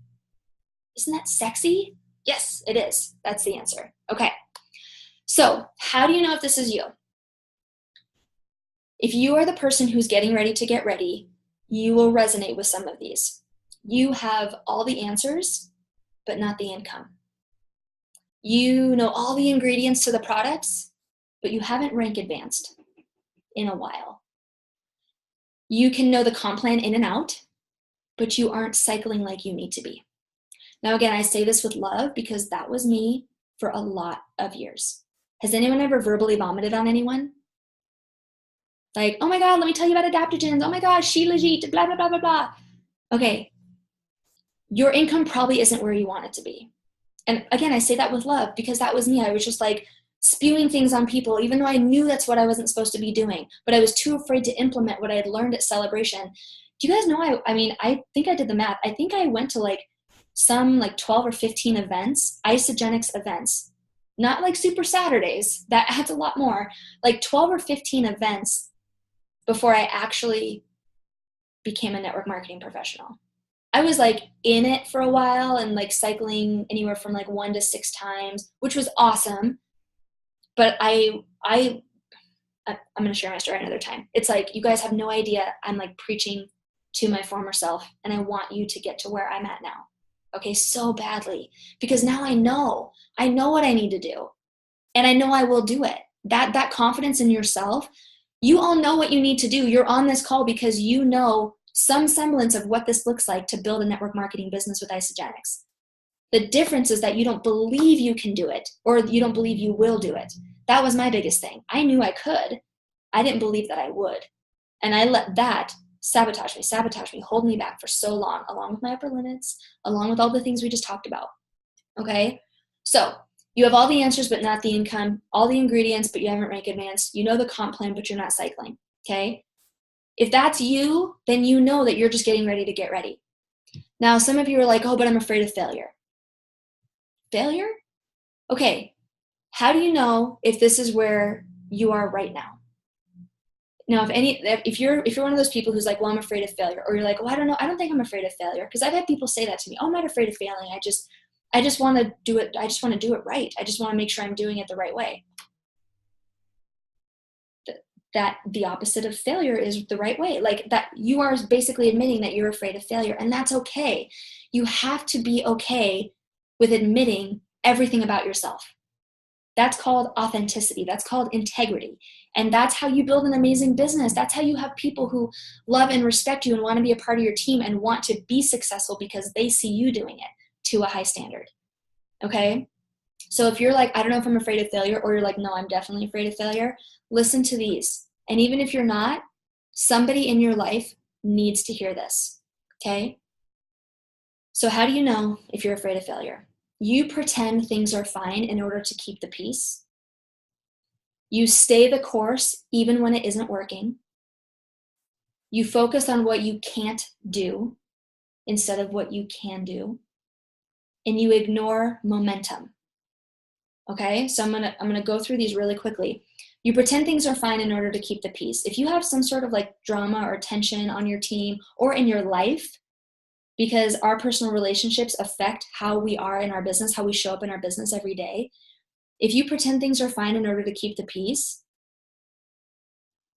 Isn't that sexy? Yes, it is. That's the answer. Okay. So, how do you know if this is you? If you are the person who's getting ready to get ready, you will resonate with some of these. You have all the answers, but not the income. You know all the ingredients to the products, but you haven't rank advanced in a while. You can know the comp plan in and out, but you aren't cycling like you need to be. Now, again, I say this with love because that was me for a lot of years. Has anyone ever verbally vomited on anyone? Like, oh my God, let me tell you about adaptogens. Oh my gosh, she legit, blah, blah, blah, blah, blah. Okay, your income probably isn't where you want it to be. And again, I say that with love because that was me. I was just like spewing things on people, even though I knew that's what I wasn't supposed to be doing. But I was too afraid to implement what I had learned at Celebration. Do you guys know, I think I did the math. I think I went to some 12 or 15 events, Isogenics events. Not like Super Saturdays. That adds a lot more. 12 or 15 events before I actually became a network marketing professional. I was in it for a while and cycling anywhere from 1 to 6 times, which was awesome. But I'm going to share my story another time. It's you guys have no idea. I'm preaching to my former self, and I want you to get to where I'm at now. Okay, so badly, because now I know what I need to do, and I know I will do it. That confidence in yourself, you all know what you need to do. You're on this call because you know some semblance of what this looks like to build a network marketing business with Isogenics. The difference is that you don't believe you can do it, or you don't believe you will do it. That was my biggest thing. I knew I could. I didn't believe that I would. And I let that sabotage me, hold me back for so long, along with my upper limits, along with all the things we just talked about. Okay? So you have all the answers, but not the income, all the ingredients, but you haven't rank advanced. You know the comp plan, but you're not cycling. Okay? If that's you, then you know that you're just getting ready to get ready. Now, some of you are like, oh, but I'm afraid of failure. Failure? Okay. How do you know if this is where you are right now? Now, if you're one of those people who's like, well, I'm afraid of failure, or you're like, well, I don't know, I don't think I'm afraid of failure, because I've had people say that to me. Oh, I'm not afraid of failing. I just want to do it. I just want to do it right. I just want to make sure I'm doing it the right way. That the opposite of failure is the right way. That you are basically admitting that you're afraid of failure, and that's okay. You have to be okay with admitting everything about yourself. That's called authenticity. That's called integrity. And that's how you build an amazing business. That's how you have people who love and respect you and want to be a part of your team and want to be successful because they see you doing it to a high standard. Okay? So if you're like, I don't know if I'm afraid of failure, or you're like, no, I'm definitely afraid of failure, listen to these. And even if you're not, somebody in your life needs to hear this. Okay? So how do you know if you're afraid of failure? You pretend things are fine in order to keep the peace. You stay the course even when it isn't working. You focus on what you can't do instead of what you can do. And you ignore momentum. Okay, so I'm gonna go through these really quickly. You pretend things are fine in order to keep the peace. If you have some sort of drama or tension on your team or in your life, because our personal relationships affect how we are in our business, how we show up in our business every day. If you pretend things are fine in order to keep the peace,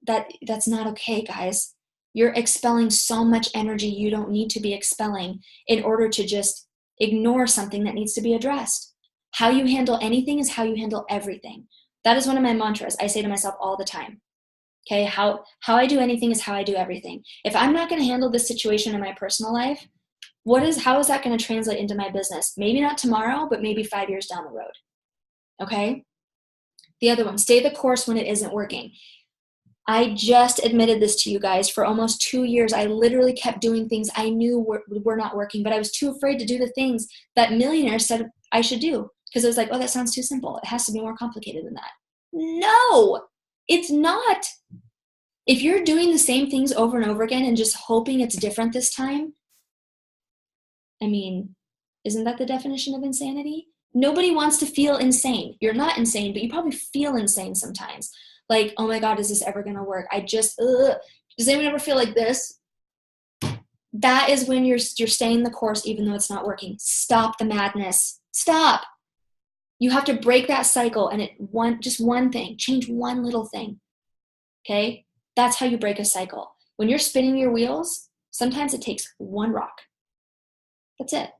that's not okay, guys. You're expelling so much energy you don't need to be expelling in order to just ignore something that needs to be addressed. How you handle anything is how you handle everything. That is one of my mantras I say to myself all the time. Okay, how I do anything is how I do everything. If I'm not going to handle this situation in my personal life, how is that going to translate into my business? Maybe not tomorrow, but maybe 5 years down the road. Okay? The other one, stay the course when it isn't working. I just admitted this to you guys. For almost 2 years, I literally kept doing things I knew were not working, but I was too afraid to do the things that millionaires said I should do, because it was like, oh, that sounds too simple. It has to be more complicated than that. No, it's not. If you're doing the same things over and over again and just hoping it's different this time, I mean, isn't that the definition of insanity? Nobody wants to feel insane. You're not insane, but you probably feel insane sometimes. Like, oh my God, is this ever going to work? Does anyone ever feel like this? That is when you're staying the course, even though it's not working. Stop the madness. Stop. You have to break that cycle, and just one thing, change one little thing. Okay? That's how you break a cycle. When you're spinning your wheels, sometimes it takes one rock. That's it.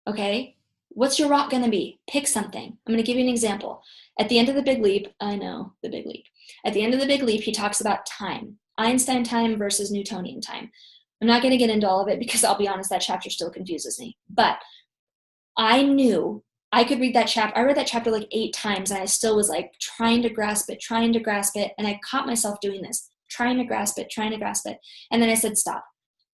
Okay? What's your rock going to be? Pick something. I'm going to give you an example. At the end of the Big Leap, I know, the Big Leap. At the end of the Big Leap, he talks about time. Einstein time versus Newtonian time. I'm not going to get into all of it because I'll be honest, that chapter still confuses me. But I knew I could read that chapter. I read that chapter like 8 times, and I still was like trying to grasp it. And I caught myself doing this, trying to grasp it. And then I said, stop.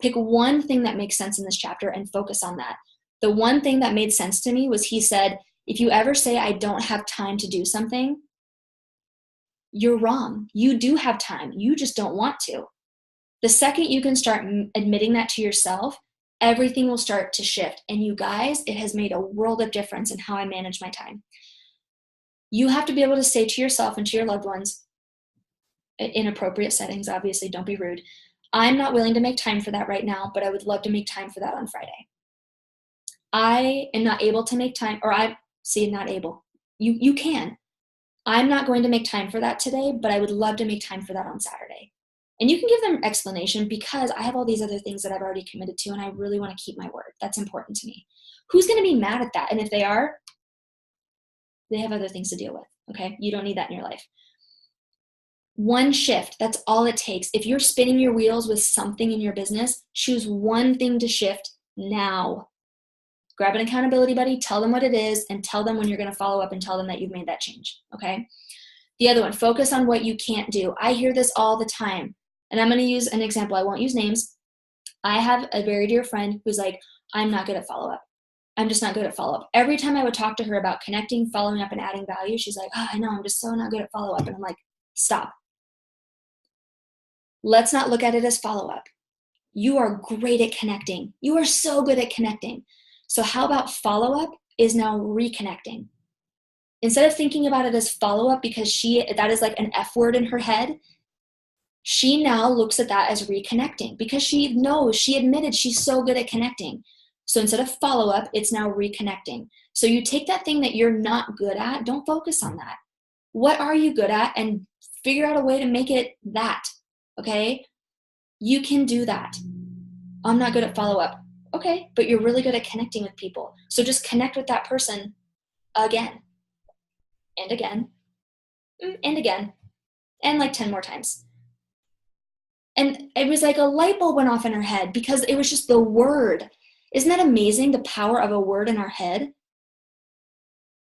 Pick one thing that makes sense in this chapter and focus on that. The one thing that made sense to me was he said, if you ever say I don't have time to do something, you're wrong. You do have time. You just don't want to. The second you can start admitting that to yourself, everything will start to shift. And you guys, it has made a world of difference in how I manage my time. You have to be able to say to yourself and to your loved ones, in appropriate settings, obviously, don't be rude, I'm not willing to make time for that right now, but I would love to make time for that on Friday. I am not able to make time, or not able. You can. I'm not going to make time for that today, but I would love to make time for that on Saturday. And you can give them explanation, because I have all these other things that I've already committed to, and I really want to keep my word. That's important to me. Who's going to be mad at that? And if they are, they have other things to deal with, okay? You don't need that in your life. One shift, that's all it takes. If you're spinning your wheels with something in your business, choose one thing to shift now. Grab an accountability buddy, tell them what it is, and tell them when you're going to follow up and tell them that you've made that change, okay? The other one, focus on what you can't do. I hear this all the time, and I'm going to use an example. I won't use names. I have a very dear friend who's like, I'm not good at follow-up. I'm just not good at follow-up. Every time I would talk to her about connecting, following up, and adding value, she's like, oh, I know, I'm just so not good at follow-up. And I'm like, stop. Let's not look at it as follow-up. You are great at connecting. You are so good at connecting. So how about follow-up is now reconnecting? Instead of thinking about it as follow-up, because that is like an F word in her head, she now looks at that as reconnecting, because she admitted she's so good at connecting. So instead of follow-up, it's now reconnecting. So you take that thing that you're not good at, don't focus on that. What are you good at? And figure out a way to make it that, okay? You can do that. I'm not good at follow-up. Okay, but you're really good at connecting with people. So just connect with that person again, and again, and again, and like 10 more times. And it was like a light bulb went off in her head, because it was just the word. Isn't that amazing, the power of a word in our head?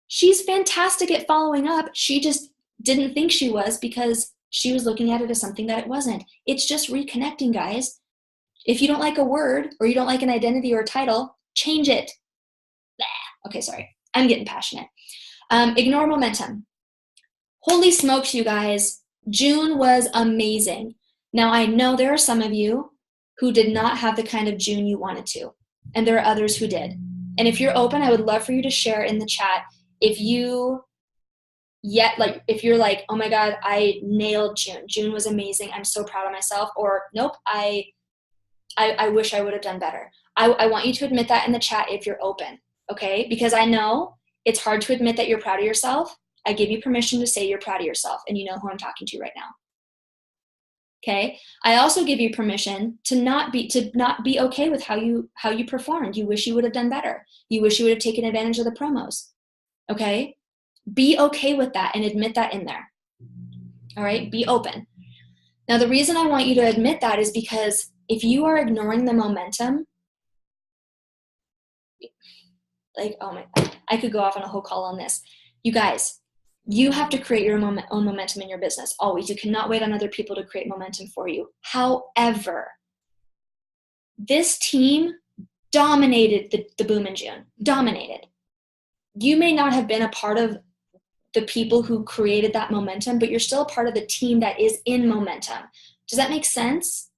She's fantastic at following up. She just didn't think she was, because she was looking at it as something that it wasn't. It's just reconnecting, guys. If you don't like a word, or you don't like an identity or a title, change it. Okay, sorry. I'm getting passionate. Ignore momentum. Holy smokes, you guys. June was amazing. Now, I know there are some of you who did not have the kind of June you wanted to, and there are others who did. And if you're open, I would love for you to share in the chat if you're like, oh my God, I nailed June. June was amazing. I'm so proud of myself. Or nope, I wish I would have done better. I want you to admit that in the chat if you're open, okay? Because I know it's hard to admit that you're proud of yourself. I give you permission to say you're proud of yourself, and you know who I'm talking to right now. Okay? I also give you permission to not be okay with how you performed. You wish you would have done better. You wish you would have taken advantage of the promos. Okay? Be okay with that and admit that in there. All right? Be open. Now, the reason I want you to admit that is because if you are ignoring the momentum, like, oh my, I could go off on a whole call on this. You guys, You have to create your own momentum in your business, always. You cannot wait on other people to create momentum for you. However, this team dominated the boom in June. Dominated. You may not have been a part of the people who created that momentum, but you're still a part of the team that is in momentum. Does that make sense?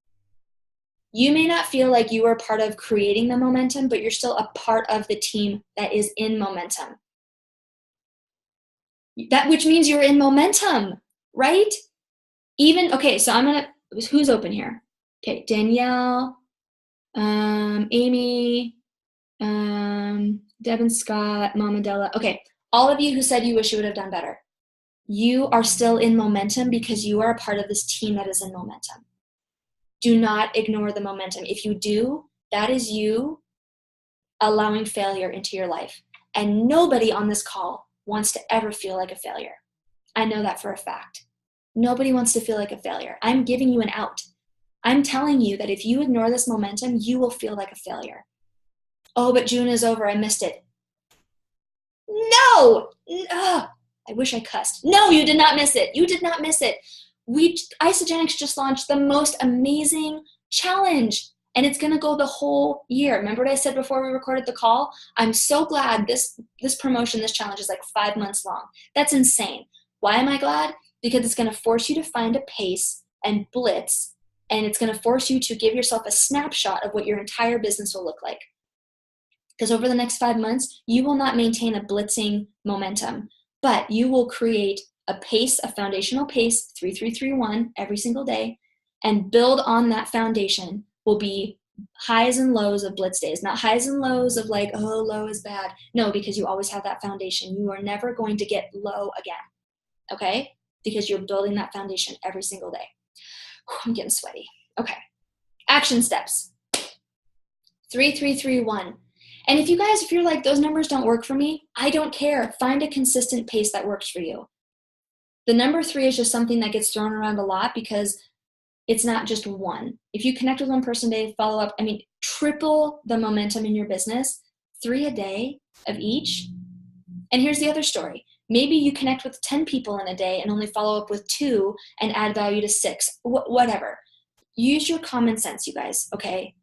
You may not feel like you are part of creating the momentum, but you're still a part of the team that is in momentum. That, which means you're in momentum, right? Even, okay, so who's open here? Okay, Danielle, Amy, Deb and Scott, Mama Della. Okay, all of you who said you wish you would have done better. You are still in momentum because you are a part of this team that is in momentum. Do not ignore the momentum. If you do, that is you allowing failure into your life. And nobody on this call wants to ever feel like a failure. I know that for a fact. Nobody wants to feel like a failure. I'm giving you an out. I'm telling you that if you ignore this momentum, you will feel like a failure. Oh, but June is over. I missed it. No! I wish I cussed. No, you did not miss it. You did not miss it. Isogenics just launched the most amazing challenge, and it's going to go the whole year. Remember what I said before we recorded the call? I'm so glad this promotion, this challenge is like 5 months long. That's insane. Why am I glad? Because it's going to force you to find a pace and blitz, and it's going to force you to give yourself a snapshot of what your entire business will look like. Because over the next 5 months, you will not maintain a blitzing momentum, but you will create a pace, a foundational pace, 3-3-3-1 every single day, and build on that foundation will be highs and lows of blitz days, not highs and lows of like, oh, low is bad. No, because you always have that foundation. You are never going to get low again, okay? Because you're building that foundation every single day. I'm getting sweaty. Okay, action steps. 3-3-3-1. And if you're like, those numbers don't work for me, I don't care. Find a consistent pace that works for you. The number 3 is just something that gets thrown around a lot because it's not just one. If you connect with one person a day, follow up, triple the momentum in your business, 3 a day of each. And here's the other story. Maybe you connect with 10 people in a day and only follow up with 2 and add value to 6, whatever. Use your common sense, you guys, okay?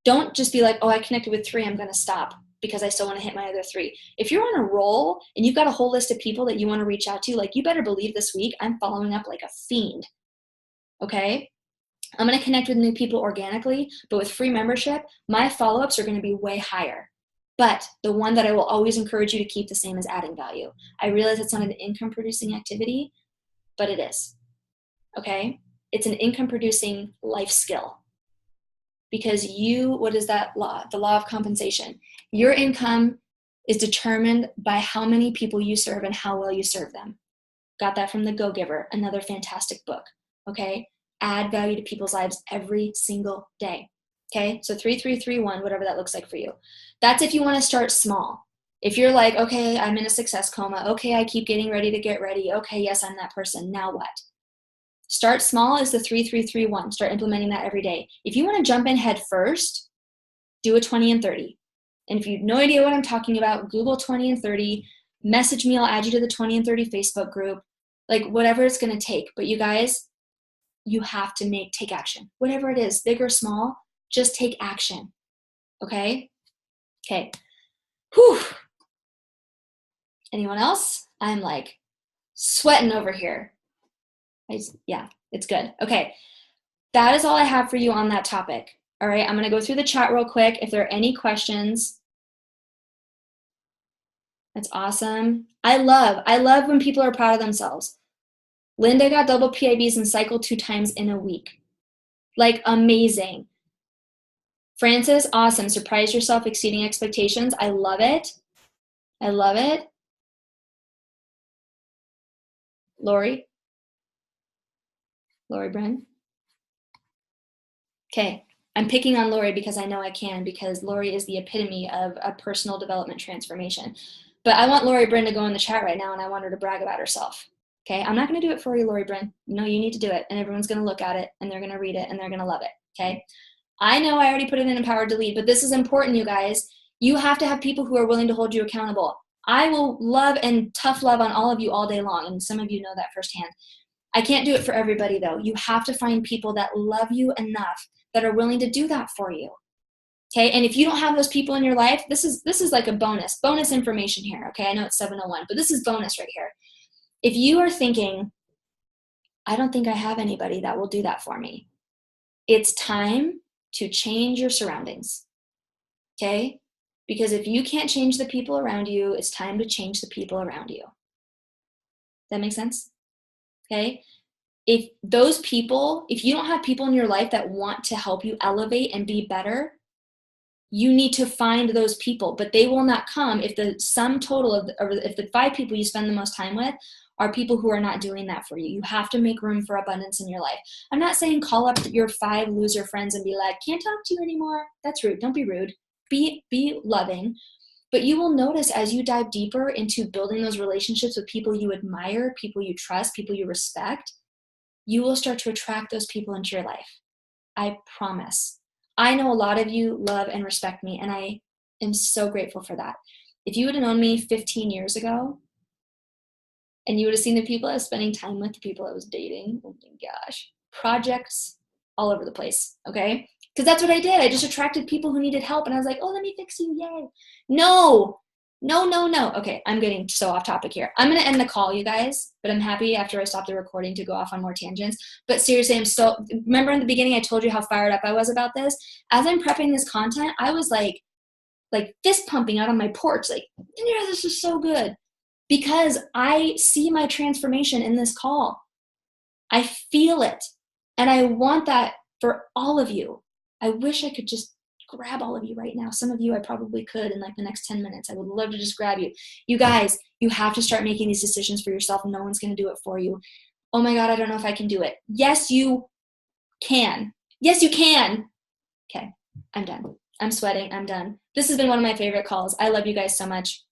Don't just be like, oh, I connected with 3, I'm going to stop because I still want to hit my other 3. If you're on a roll and you've got a whole list of people that you want to reach out to, like, you better believe this week I'm following up like a fiend, okay? I'm going to connect with new people organically, but with free membership, my follow-ups are going to be way higher. But the one that I will always encourage you to keep the same is adding value. I realize it's not an income-producing activity, but it is, okay? It's an income-producing life skill. Because what is that law? The law of compensation. Your income is determined by how many people you serve and how well you serve them. Got that from The Go-Giver, another fantastic book, okay? Add value to people's lives every single day, okay? So 3-3-3-1, whatever that looks like for you. That's if you want to start small. If you're like, okay, I'm in a success coma. Okay, I keep getting ready to get ready. Okay, yes, I'm that person. Now what? Start small is the 3-3-3-1. Start implementing that every day. If you want to jump in head first, do a 20 and 30. And if you have no idea what I'm talking about, Google 20 and 30, message me, I'll add you to the 20 and 30 Facebook group, like whatever it's going to take. But you guys, you have to take action. Whatever it is, big or small, just take action. Okay? Okay. Whew. Anyone else? I'm like sweating over here. Yeah, it's good. Okay, that is all I have for you on that topic. All right, I'm going to go through the chat real quick. If there are any questions, that's awesome. I love when people are proud of themselves. Linda got double PIBs and cycled 2 times in a week. Like, amazing. Francis, awesome. Surprise yourself, exceeding expectations. I love it. I love it. Lori Bren. Okay, I'm picking on Lori because I know I can, because Lori is the epitome of a personal development transformation. But I want Lori Bren to go in the chat right now, and I want her to brag about herself. Okay, I'm not going to do it for you, Lori Bren. No, you need to do it, and everyone's going to look at it, and they're going to read it, and they're going to love it. Okay, I know I already put it in Empowered to Lead, but this is important, you guys. You have to have people who are willing to hold you accountable. I will love and tough love on all of you all day long. And some of you know that firsthand. I can't do it for everybody though. You have to find people that love you enough that are willing to do that for you. Okay. And if you don't have those people in your life, this is like a bonus information here. Okay. I know it's 7:01, but this is bonus right here. If you are thinking, I don't think I have anybody that will do that for me, it's time to change your surroundings. Okay. Because if you can't change the people around you, it's time to change the people around you. That makes sense? Okay. If you don't have people in your life that want to help you elevate and be better, you need to find those people, but they will not come if the sum total or if the 5 people you spend the most time with are people who are not doing that for you. You have to make room for abundance in your life. I'm not saying call up your 5 loser friends and be like, can't talk to you anymore. That's rude. Don't be rude. Be loving. But you will notice as you dive deeper into building those relationships with people you admire, people you trust, people you respect, you will start to attract those people into your life. I promise. I know a lot of you love and respect me, and I am so grateful for that. If you would have known me 15 years ago, and you would have seen the people I was spending time with, the people I was dating, oh my gosh, projects all over the place, okay? Because that's what I did. I just attracted people who needed help, and I was like, oh, let me fix you, yay. No. Okay, I'm getting so off topic here. I'm going to end the call, you guys, but I'm happy after I stop the recording to go off on more tangents. But seriously, remember in the beginning I told you how fired up I was about this? As I'm prepping this content, I was like fist pumping out on my porch, like, yeah, this is so good. Because I see my transformation in this call. I feel it. And I want that for all of you. I wish I could just grab all of you right now. Some of you I probably could in like the next 10 minutes. I would love to just grab you. You guys, you have to start making these decisions for yourself. No one's going to do it for you. Oh my God, I don't know if I can do it. Yes, you can. Yes, you can. Okay, I'm done. I'm sweating. I'm done. This has been one of my favorite calls. I love you guys so much.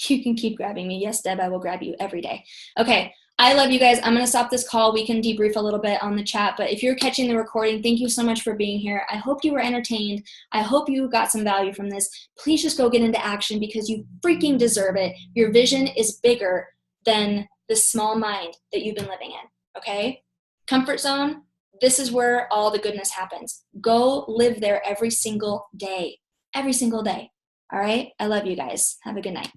You can keep grabbing me. Yes, Deb, I will grab you every day. Okay, I love you guys. I'm going to stop this call. We can debrief a little bit on the chat, but if you're catching the recording, thank you so much for being here. I hope you were entertained. I hope you got some value from this. Please just go get into action because you freaking deserve it. Your vision is bigger than the small mind that you've been living in, okay? Comfort zone, this is where all the goodness happens. Go live there every single day. Every single day. All right? I love you guys. Have a good night.